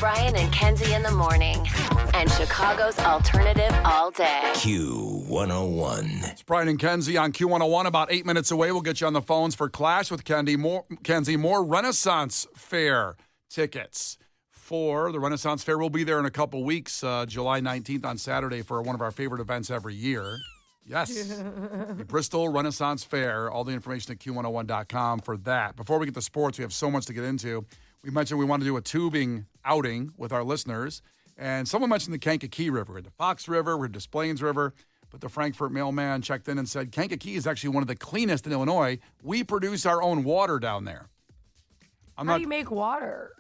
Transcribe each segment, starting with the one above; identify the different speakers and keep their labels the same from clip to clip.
Speaker 1: Brian and Kenzie in the morning. And Chicago's alternative all day.
Speaker 2: Q101.
Speaker 3: It's Brian and Kenzie on Q101. About 8 minutes away, we'll get you on the phones for Klash with Kenzie. More Renaissance Fair tickets for the Renaissance Fair. We'll be there in a couple weeks, July 19th on Saturday for one of our favorite events every year. Yes, the Bristol Renaissance Fair. All the information at Q101.com for that. Before we get to sports, we have so much to get into. We mentioned we want to do a tubing outing with our listeners. And someone mentioned the Kankakee River, the Fox River, we're Des Plaines River. But the Frankfurt mailman checked in and said, Kankakee is actually one of the cleanest in Illinois. We produce our own water down there.
Speaker 4: How do you make water?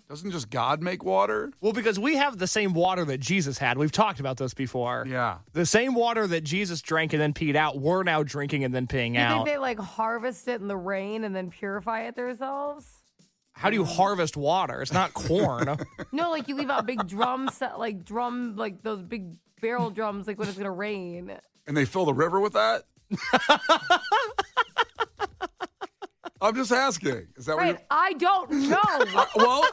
Speaker 3: Doesn't just God make water?
Speaker 5: Well, because we have the same water that Jesus had. We've talked about this before.
Speaker 3: Yeah.
Speaker 5: The same water that Jesus drank and then peed out, we're now drinking and then peeing out.
Speaker 4: You think they harvest it in the rain and then purify it themselves?
Speaker 5: How do you harvest water? It's not corn.
Speaker 4: No, you leave out big drums, those big barrel drums, when it's going to rain.
Speaker 3: And they fill the river with that? I'm just asking. Is that
Speaker 4: right? I don't know.
Speaker 3: Well,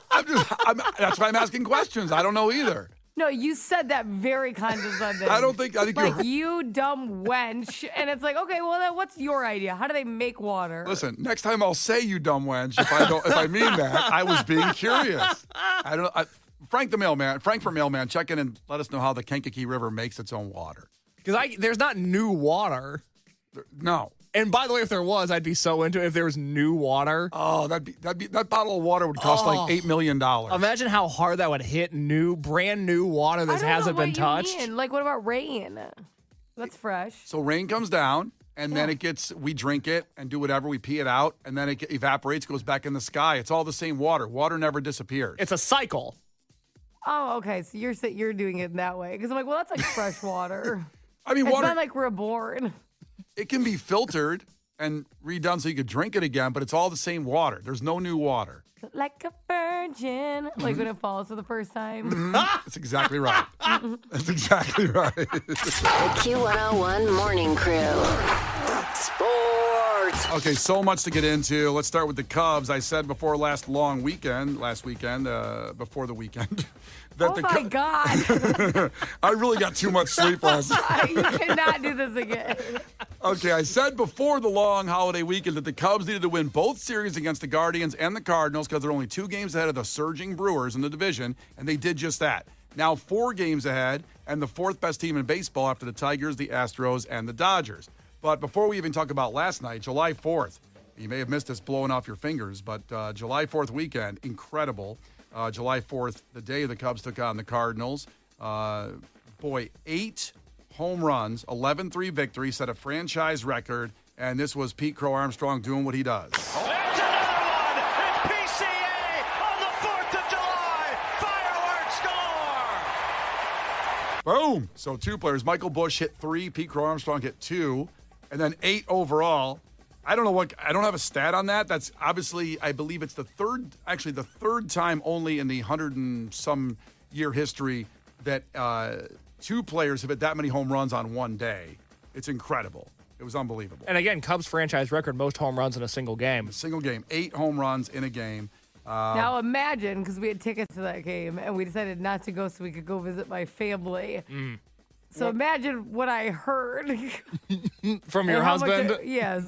Speaker 3: that's why I'm asking questions. I don't know either.
Speaker 4: No, you said that very condescending.
Speaker 3: I think you're...
Speaker 4: you dumb wench. And it's okay, well, then what's your idea? How do they make water?
Speaker 3: Listen, next time I'll say you dumb wench if I mean that. I was being curious. Frank for mailman, check in and let us know how the Kankakee River makes its own water.
Speaker 5: Because there's not new water.
Speaker 3: No.
Speaker 5: And by the way, if there was, I'd be so into it if there was new water.
Speaker 3: Oh, that bottle of water would cost $8 million.
Speaker 5: Imagine how hard that would hit brand new water that hasn't been touched.
Speaker 4: Mean. What about rain? That's fresh.
Speaker 3: So rain comes down, and then we drink it and do whatever, we pee it out, and then it evaporates, goes back in the sky. It's all the same water. Water never disappears.
Speaker 5: It's a cycle.
Speaker 4: Oh, okay. So you're doing it in that way. Because I'm well, that's fresh water.
Speaker 3: I mean,
Speaker 4: it's
Speaker 3: water.
Speaker 4: It's not we're born.
Speaker 3: It can be filtered and redone so you could drink it again, but it's all the same water. There's no new water.
Speaker 4: Like a virgin. When it falls for the first time.
Speaker 3: Mm-hmm. That's exactly right. That's exactly right.
Speaker 1: The Q101 Morning Crew. Sports.
Speaker 3: Okay, so much to get into. Let's start with the Cubs. I said before last weekend, before the weekend.
Speaker 4: My God.
Speaker 3: I really got too much sleep last night.
Speaker 4: You cannot do this again.
Speaker 3: Okay, I said before the long holiday weekend that the Cubs needed to win both series against the Guardians and the Cardinals because they're only 2 games ahead of the surging Brewers in the division, and they did just that. Now 4 games ahead, and the 4th best team in baseball after the Tigers, the Astros, and the Dodgers. But before we even talk about last night, July 4th, you may have missed this blowing off your fingers, but July 4th weekend, incredible. July 4th, the day the Cubs took on the Cardinals. 8 home runs, 11-3 victory, set a franchise record, and this was Pete Crow Armstrong doing what he does.
Speaker 6: It's another one! It's PCA on the 4th of July! Fireworks score!
Speaker 3: Boom! So 2 players. Michael Busch hit 3, Pete Crow Armstrong hit 2, and then 8 overall. I don't have a stat on that. That's obviously, I believe it's the third time only in the 100 and some year history that 2 players have hit that many home runs on one day. It's incredible. It was unbelievable.
Speaker 5: And again, Cubs franchise record, most home runs in a single game.
Speaker 3: 8 home runs in a game.
Speaker 4: Now imagine, because we had tickets to that game, and we decided not to go so we could go visit my family. So imagine what I heard.
Speaker 5: From your husband?
Speaker 4: Yes.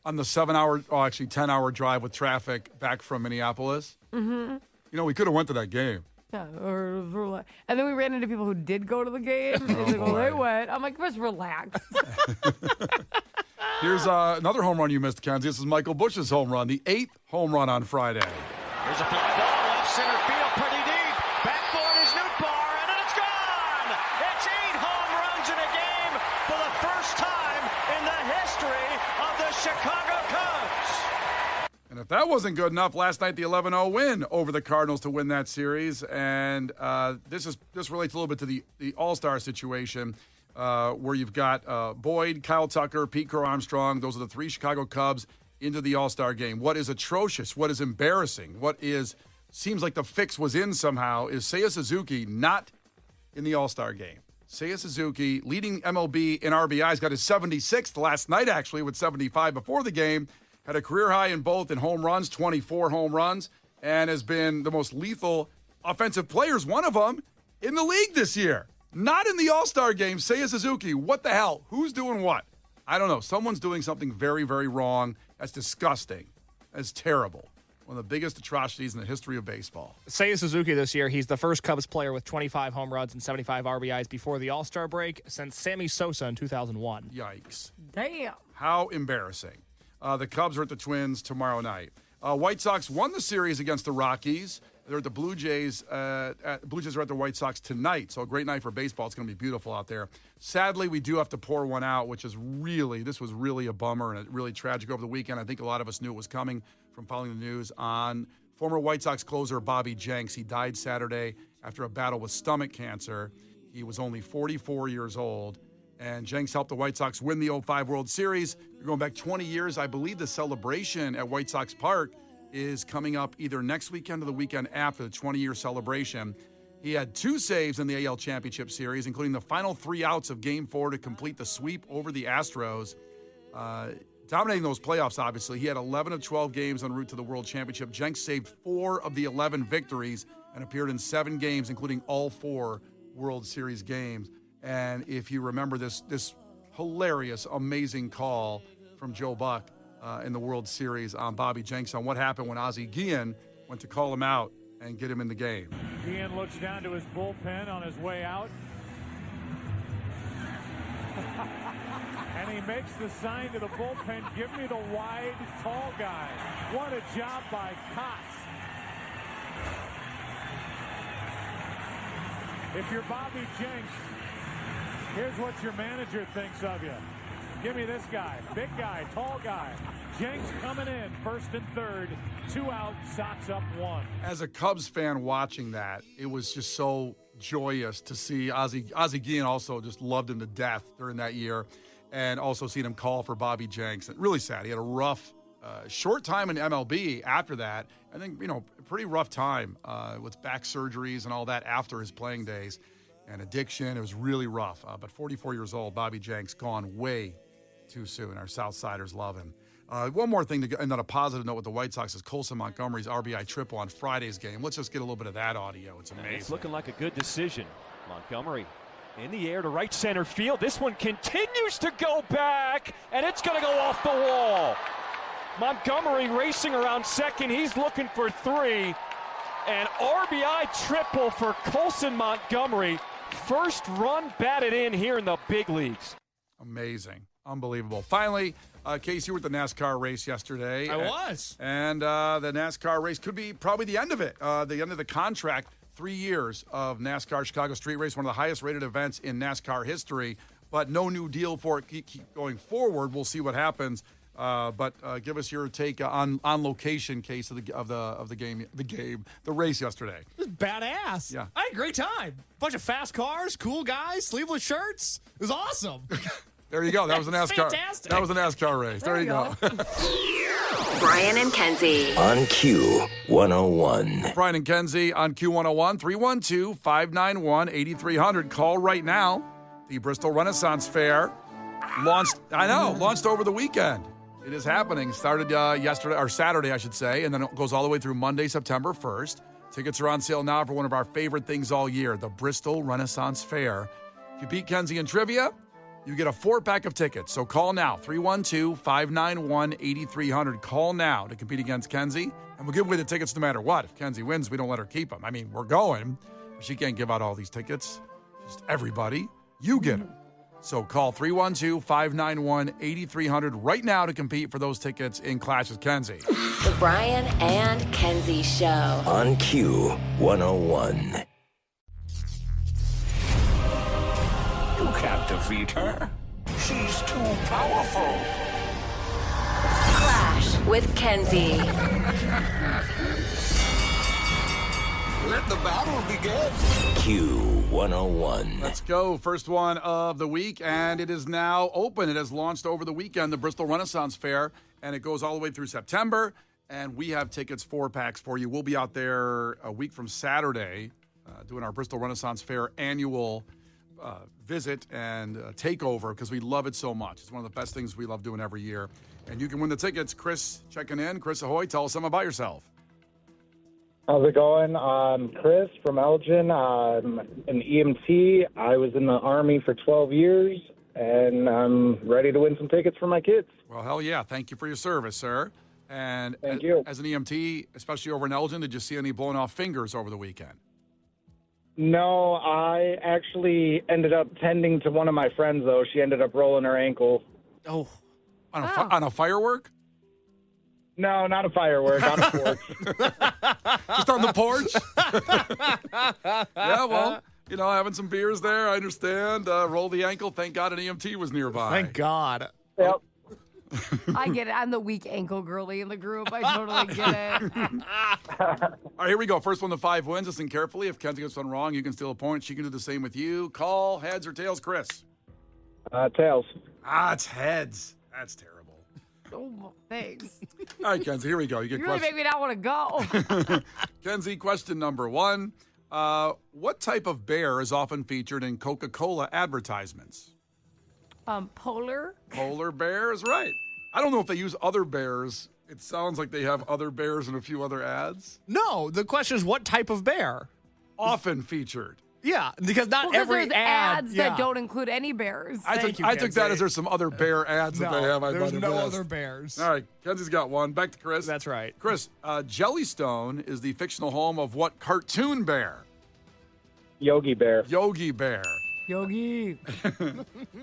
Speaker 3: On the 10-hour drive with traffic back from Minneapolis. Mm-hmm. We could have went to that game.
Speaker 4: Yeah, and then we ran into people who did go to the game. They went. I'm like, just relax.
Speaker 3: Here's another home run you missed, Kenzie. This is Michael Busch's home run, the 8th home run on Friday.
Speaker 6: There's a fly ball left center field, pretty deep. Back for it is Newtbar, and it's gone! It's 8 home runs in a game for the first time in the history of the Chicago Cubs.
Speaker 3: And if that wasn't good enough, last night the 11-0 win over the Cardinals to win that series. And this relates a little bit to the All-Star situation where you've got Boyd, Kyle Tucker, Pete Crow Armstrong. Those are the 3 Chicago Cubs into the All-Star game. What is atrocious, what is embarrassing, seems like the fix was in somehow is Seiya Suzuki not in the All-Star game. Seiya Suzuki, leading MLB in RBIs, got his 76th last night, actually, with 75 before the game. Had a career high in home runs, 24 home runs, and has been the most lethal offensive players, one of them, in the league this year. Not in the All-Star game. Seiya Suzuki, what the hell? Who's doing what? I don't know. Someone's doing something very, very wrong. That's disgusting. That's terrible. One of the biggest atrocities in the history of baseball.
Speaker 5: Seiya Suzuki this year, he's the first Cubs player with 25 home runs and 75 RBIs before the All-Star break since Sammy Sosa in 2001.
Speaker 3: Yikes.
Speaker 4: Damn.
Speaker 3: How embarrassing. The Cubs are at the Twins tomorrow night. White Sox won the series against the Rockies. They're at the Blue Jays. Blue Jays are at the White Sox tonight, so a great night for baseball. It's going to be beautiful out there. Sadly, we do have to pour one out, which is this was really a bummer and really tragic over the weekend. I think a lot of us knew it was coming from following the news on former White Sox closer Bobby Jenks. He died Saturday after a battle with stomach cancer. He was only 44 years old, and Jenks helped the White Sox win the 05 World Series. You're going back 20 years. I believe the celebration at White Sox Park is coming up either next weekend or the weekend after, the 20-year celebration. He had 2 saves in the AL Championship Series, including the final 3 outs of Game 4 to complete the sweep over the Astros. Dominating those playoffs, obviously. He had 11 of 12 games en route to the World Championship. Jenks saved 4 of the 11 victories and appeared in 7 games, including all 4 World Series games. And if you remember this hilarious, amazing call from Joe Buck in the World Series on Bobby Jenks on what happened when Ozzie Guillen went to call him out and get him in the game.
Speaker 7: Guillen looks down to his bullpen on his way out. And he makes the sign to the bullpen, give me the wide, tall guy. What a job by Cox. If you're Bobby Jenks, here's what your manager thinks of you. Give me this guy, big guy, tall guy. Jenks coming in, first and third, 2 out, Sox up 1.
Speaker 3: As a Cubs fan watching that, it was just so joyous to see Ozzie Guillen also just loved him to death during that year, and also seeing him call for Bobby Jenks. Really sad. He had a rough, short time in MLB after that. I think, a pretty rough time with back surgeries and all that after his playing days and addiction. It was really rough. But 44 years old, Bobby Jenks gone way too soon. Our Southsiders love him. One more thing to end on a positive note with the White Sox is Colson Montgomery's RBI triple on Friday's game. Let's just get a little bit of that audio. It's amazing.
Speaker 8: It's looking like a good decision. Montgomery in the air to right center field. This one continues to go back, and it's going to go off the wall. Montgomery racing around second. He's looking for 3. An RBI triple for Colson Montgomery. First run batted in here in the big leagues.
Speaker 3: Amazing. Unbelievable. Finally, Casey, you were at the NASCAR race yesterday.
Speaker 5: I was.
Speaker 3: And the NASCAR race could be probably the end of it, the end of the contract. 3 years of NASCAR Chicago Street Race, one of the highest rated events in NASCAR history, but no new deal for it keep going forward. We'll see what happens. But give us your take on location, case of the race yesterday.
Speaker 5: It was badass.
Speaker 3: Yeah.
Speaker 5: I had a great time. Bunch of fast cars, cool guys, sleeveless shirts. It was awesome.
Speaker 3: There you go. That was a NASCAR.
Speaker 5: Fantastic.
Speaker 3: That was a NASCAR race. There you go.
Speaker 1: Brian and Kenzie.
Speaker 2: On Q101.
Speaker 3: Brian and Kenzie on Q101, 312-591-8300. Call right now. The Bristol Renaissance Fair launched over the weekend. It is happening. Started yesterday, or Saturday, I should say, and then it goes all the way through Monday, September 1st. Tickets are on sale now for one of our favorite things all year, the Bristol Renaissance Fair. If you beat Kenzie in trivia, you get a 4-pack of tickets. So call now, 312-591-8300. Call now to compete against Kenzie, and we'll give away the tickets no matter what. If Kenzie wins, we don't let her keep them. I mean, we're going, but she can't give out all these tickets. Just everybody, you get them. So call 312-591-8300 right now to compete for those tickets in Clash with Kenzie.
Speaker 1: The Brian and Kenzie Show.
Speaker 2: On Q101.
Speaker 9: You can't defeat her. She's too powerful.
Speaker 1: Clash with Kenzie.
Speaker 9: Let the battle begin.
Speaker 2: Q101.
Speaker 3: Let's go. First one of the week, and it is now open. It has launched over the weekend, the Bristol Renaissance Fair, and it goes all the way through September, and we have tickets, 4-packs for you. We'll be out there a week from Saturday doing our Bristol Renaissance Fair annual visit and takeover because we love it so much. It's one of the best things we love doing every year. And you can win the tickets. Chris checking in. Chris, ahoy. Tell us something about yourself.
Speaker 10: How's it going? I'm Chris from Elgin. I'm an EMT. I was in the Army for 12 years, and I'm ready to win some tickets for my kids.
Speaker 3: Well, hell yeah. Thank you for your service, sir. And
Speaker 10: Thank you.
Speaker 3: As an EMT, especially over in Elgin, did you see any blown off fingers over the weekend?
Speaker 10: No, I actually ended up tending to one of my friends, though. She ended up rolling her ankle.
Speaker 5: Oh.
Speaker 3: On a firework?
Speaker 10: No, not a firework, on a porch.
Speaker 3: Just on the porch? Yeah, well, having some beers there, I understand. Roll the ankle. Thank God an EMT was nearby.
Speaker 5: Thank God.
Speaker 10: Yep.
Speaker 4: I get it. I'm the weak ankle girly in the group. I totally get it.
Speaker 3: All right, here we go. First one to 5 wins. Listen carefully. If Kenzie gets one wrong, you can steal a point. She can do the same with you. Call heads or tails, Chris.
Speaker 10: Tails.
Speaker 3: It's heads. That's terrible.
Speaker 4: Oh, thanks.
Speaker 3: All right, Kenzie, here we go. You get
Speaker 4: You really make me not want to go.
Speaker 3: Kenzie, question number 1. What type of bear is often featured in Coca-Cola advertisements?
Speaker 4: Polar.
Speaker 3: Polar bear is right. I don't know if they use other bears. It sounds like they have other bears in a few other ads.
Speaker 5: No, the question is what type of bear?
Speaker 3: Often featured.
Speaker 5: Yeah, because not
Speaker 4: Because
Speaker 5: every
Speaker 4: there's
Speaker 5: ad.
Speaker 4: ads that don't include any bears.
Speaker 3: I took that as there's some other bear ads that they have.
Speaker 5: There's no other bears.
Speaker 3: All right, Kenzie's got one. Back to Chris.
Speaker 5: That's right.
Speaker 3: Chris, Jellystone is the fictional home of what cartoon bear?
Speaker 10: Yogi Bear.
Speaker 3: Yogi Bear.
Speaker 4: Yogi.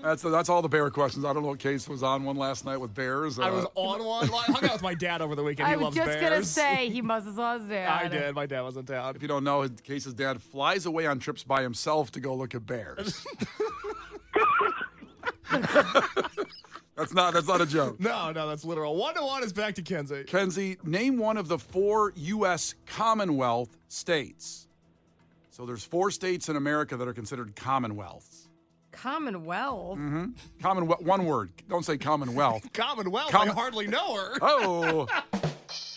Speaker 3: That's all the bear questions. I don't know what Case was on one last night with bears.
Speaker 5: I was on one. I hung out with my dad over the weekend.
Speaker 4: I
Speaker 5: He
Speaker 4: was
Speaker 5: loves
Speaker 4: just
Speaker 5: bears.
Speaker 4: going to say he must have saw his dad.
Speaker 5: I did. My dad was in town.
Speaker 3: If you don't know, Case's dad flies away on trips by himself to go look at bears. That's not a joke.
Speaker 5: No, that's literal. 1-1 is back to Kenzie.
Speaker 3: Kenzie, name one of the 4 U.S. Commonwealth states. So there's 4 states in America that are considered commonwealths.
Speaker 4: Commonwealth?
Speaker 3: Mm-hmm. Commonwealth, one word. Don't say Commonwealth.
Speaker 5: Commonwealth? I hardly know her.
Speaker 3: Oh,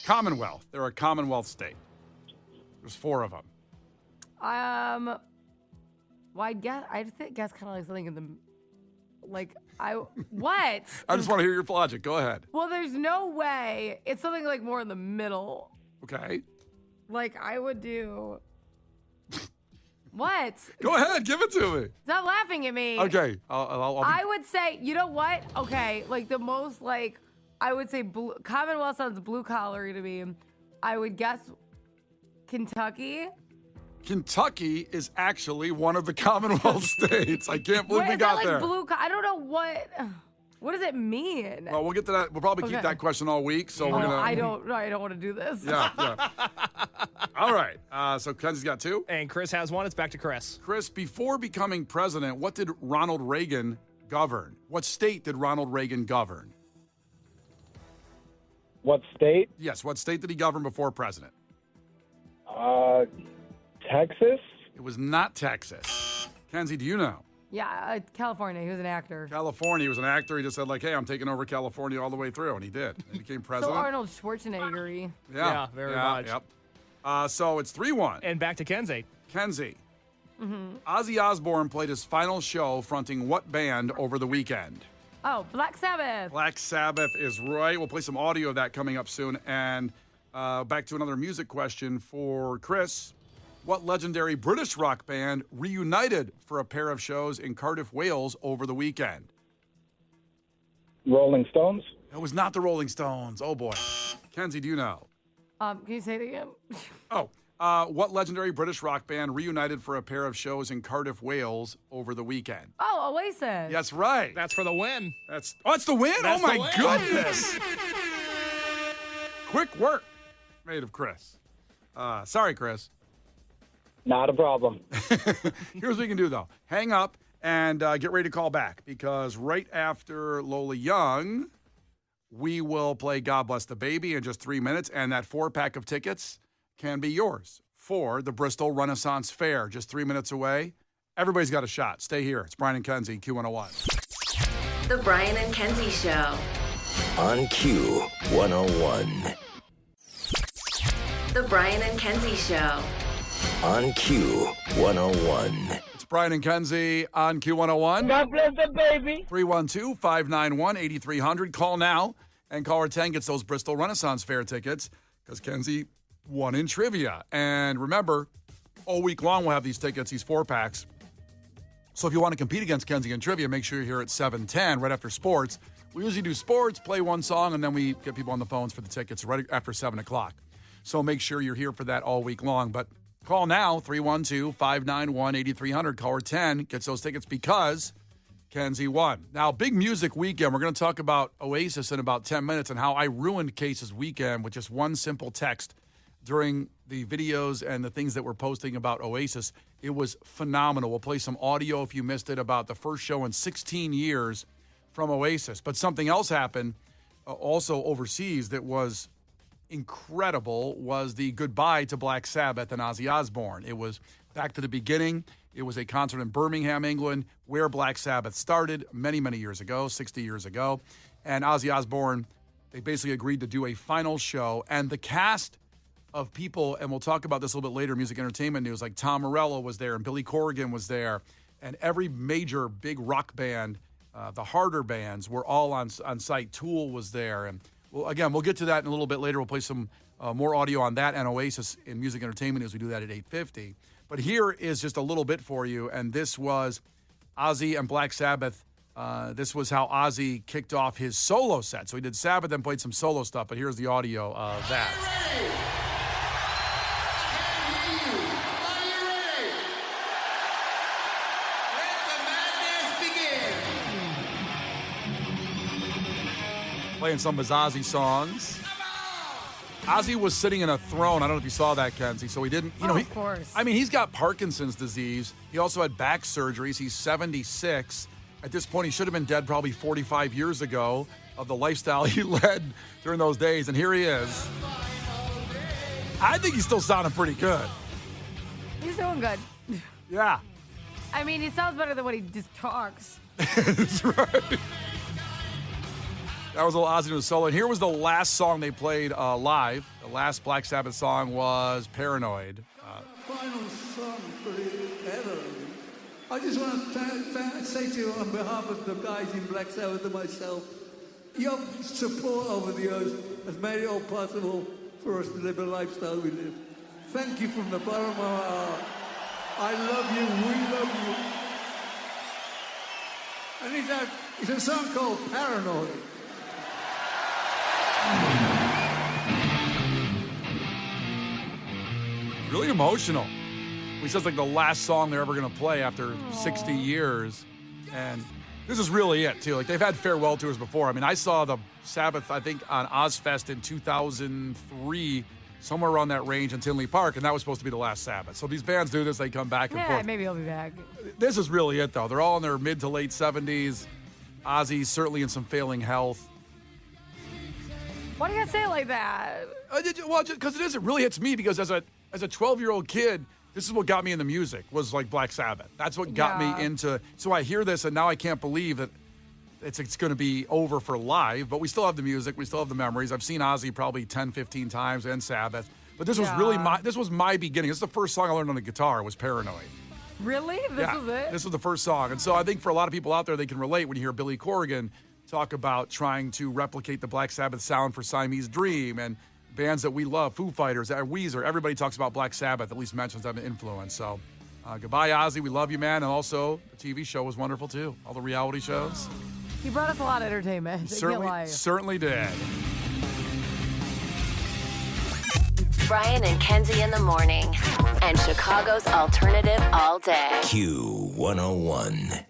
Speaker 3: Commonwealth. They're a Commonwealth state. There's 4 of them.
Speaker 4: Well, I guess kind of like something in the, what?
Speaker 3: I just want to hear your logic. Go ahead.
Speaker 4: Well, there's no way. It's something like more in the middle.
Speaker 3: Okay.
Speaker 4: Like I would do. What?
Speaker 3: Go ahead. Give it to me.
Speaker 4: Stop laughing at me.
Speaker 3: Okay.
Speaker 4: I would say, you know what? Okay, like the most, I would say Commonwealth sounds blue collar to me. I would guess Kentucky.
Speaker 3: Kentucky is actually one of the Commonwealth states. I can't believe we
Speaker 4: is
Speaker 3: got
Speaker 4: that
Speaker 3: there.
Speaker 4: Blue? I don't know what does it mean?
Speaker 3: Well, we'll get to that. We'll probably keep that question all week. So we're gonna.
Speaker 4: I don't want to do this.
Speaker 3: Yeah. All right. So Kenzie's got 2.
Speaker 5: And Chris has 1. It's back to Chris.
Speaker 3: Chris, before becoming president, what did Ronald Reagan govern? What state did Ronald Reagan govern?
Speaker 10: What state?
Speaker 3: Yes. What state did he govern before president?
Speaker 10: Texas?
Speaker 3: It was not Texas. Kenzie, do you know?
Speaker 4: Yeah, California. He was an actor.
Speaker 3: California. He was an actor. He just said, hey, I'm taking over California all the way through. And he did. He became president.
Speaker 4: So Arnold Schwarzenegger-y.
Speaker 5: Yeah, very much.
Speaker 3: Yep. So it's 3-1.
Speaker 5: And back to Kenzie.
Speaker 3: Kenzie. Mm-hmm. Ozzy Osbourne played his final show fronting what band over the weekend?
Speaker 4: Oh, Black Sabbath.
Speaker 3: Black Sabbath is right. We'll play some audio of that coming up soon. And back to another music question for Chris. What legendary British rock band reunited for a pair of shows in Cardiff, Wales over the weekend?
Speaker 10: Rolling Stones?
Speaker 3: It was not the Rolling Stones. Oh, boy. Kenzie, do you know?
Speaker 4: Can you say it again?
Speaker 3: What legendary British rock band reunited for a pair of shows in Cardiff, Wales over the weekend?
Speaker 4: Oh, Oasis.
Speaker 3: That's right.
Speaker 5: That's for the win.
Speaker 3: It's the win?
Speaker 5: That's
Speaker 3: my
Speaker 5: the win.
Speaker 3: goodness. Quick work made of Chris. Sorry, Chris.
Speaker 10: Not a problem.
Speaker 3: Here's what you can do, though. Hang up and get ready to call back because right after Lola Young, we will play God Bless the Baby in just 3 minutes, and that 4-pack of tickets can be yours for the Bristol Renaissance Fair, just 3 minutes away. Everybody's got a shot. Stay here. It's Brian and Kenzie, Q101.
Speaker 1: The Brian and Kenzie Show.
Speaker 2: On Q101.
Speaker 1: The Brian and Kenzie Show.
Speaker 2: On Q101.
Speaker 3: It's Brian and Kenzie on Q101.
Speaker 10: God bless the baby.
Speaker 3: 312-591-8300. Call now, and caller 10 gets those Bristol Renaissance Fair tickets because Kenzie won in trivia. And remember, all week long we'll have these tickets, these 4-packs. So if you want to compete against Kenzie in trivia, make sure you're here at 7:10, right after sports. We usually do sports, play one song, and then we get people on the phones for the tickets right after 7 o'clock. So make sure you're here for that all week long. But call now, 312-591-8300. Caller 10 gets those tickets because Kenzie won. Now, big music weekend. We're going to talk about Oasis in about 10 minutes and how I ruined Case's weekend with just one simple text during the videos and the things that we're posting about Oasis. It was phenomenal. We'll play some audio if you missed it about the first show in 16 years from Oasis. But something else happened also overseas that was incredible was the goodbye to Black Sabbath and Ozzy Osbourne. It was back to the beginning. It was a concert in Birmingham, England, where Black Sabbath started many, many years ago, 60 years ago. And Ozzy Osbourne, they basically agreed to do a final show. And the cast of people, and we'll talk about this a little bit later, music entertainment news, like Tom Morello was there and Billy Corgan was there. And every major big rock band, the harder bands, were all on site. Tool was there. And well, again, we'll get to that in a little bit later. We'll play some more audio on that and Oasis in music entertainment as we do that at 8:50. But here is just a little bit for you, and this was Ozzy and Black Sabbath. This was how Ozzy kicked off his solo set. So he did Sabbath and played some solo stuff, but here's the audio of that. Playing some of his Ozzy songs. Ozzy was sitting in a throne. I don't know if you saw that, Kenzie. So he didn't,
Speaker 4: of course.
Speaker 3: I mean, he's got Parkinson's disease. He also had back surgeries. He's 76. At this point, he should have been dead probably 45 years ago of the lifestyle he led during those days. And here he is. I think he's still sounding pretty good.
Speaker 4: He's doing good.
Speaker 3: Yeah.
Speaker 4: I mean, he sounds better than when he just talks.
Speaker 3: That's right. That was a little Ozzy doing a solo. And here was the last song they played live. The last Black Sabbath song was Paranoid.
Speaker 11: Final song for ever. I just want to say to you on behalf of the guys in Black Sabbath and myself, your support over the years has made it all possible for us to live a lifestyle we live. Thank you from the bottom of our heart. I love you. We love you. And it's a song called Paranoid.
Speaker 3: Really emotional. He says like the last song they're ever going to play after 60 years. And this is really it, too. Like, they've had farewell tours before. I mean, I saw the Sabbath, I think, on Ozfest in 2003, somewhere around that range in Tinley Park, and that was supposed to be the last Sabbath. So these bands do this. They come back and forth.
Speaker 4: Yeah, maybe he'll be back.
Speaker 3: This is really it, though. They're all in their mid to late 70s. Ozzy's certainly in some failing health.
Speaker 4: Why do you gotta say it like that?
Speaker 3: Well, because it is. It really hits me because as a 12-year-old kid, this is what got me in the music, was like Black Sabbath. That's what got me into. So I hear this, and now I can't believe that it's going to be over for live. But we still have the music. We still have the memories. I've seen Ozzy probably 10, 15 times and Sabbath. But this was really my beginning. This is the first song I learned on the guitar was Paranoid.
Speaker 4: Really? This was it?
Speaker 3: This was the first song. And so I think for a lot of people out there, they can relate when you hear Billy Corgan talk about trying to replicate the Black Sabbath sound for Siamese Dream and bands that we love, Foo Fighters, Weezer. Everybody talks about Black Sabbath, at least mentions them an influence. So goodbye, Ozzy. We love you, man. And also, the TV show was wonderful, too. All the reality shows.
Speaker 4: He brought us a lot of entertainment.
Speaker 3: Certainly did.
Speaker 1: Brian and Kenzie in the morning. And Chicago's alternative all day.
Speaker 2: Q101.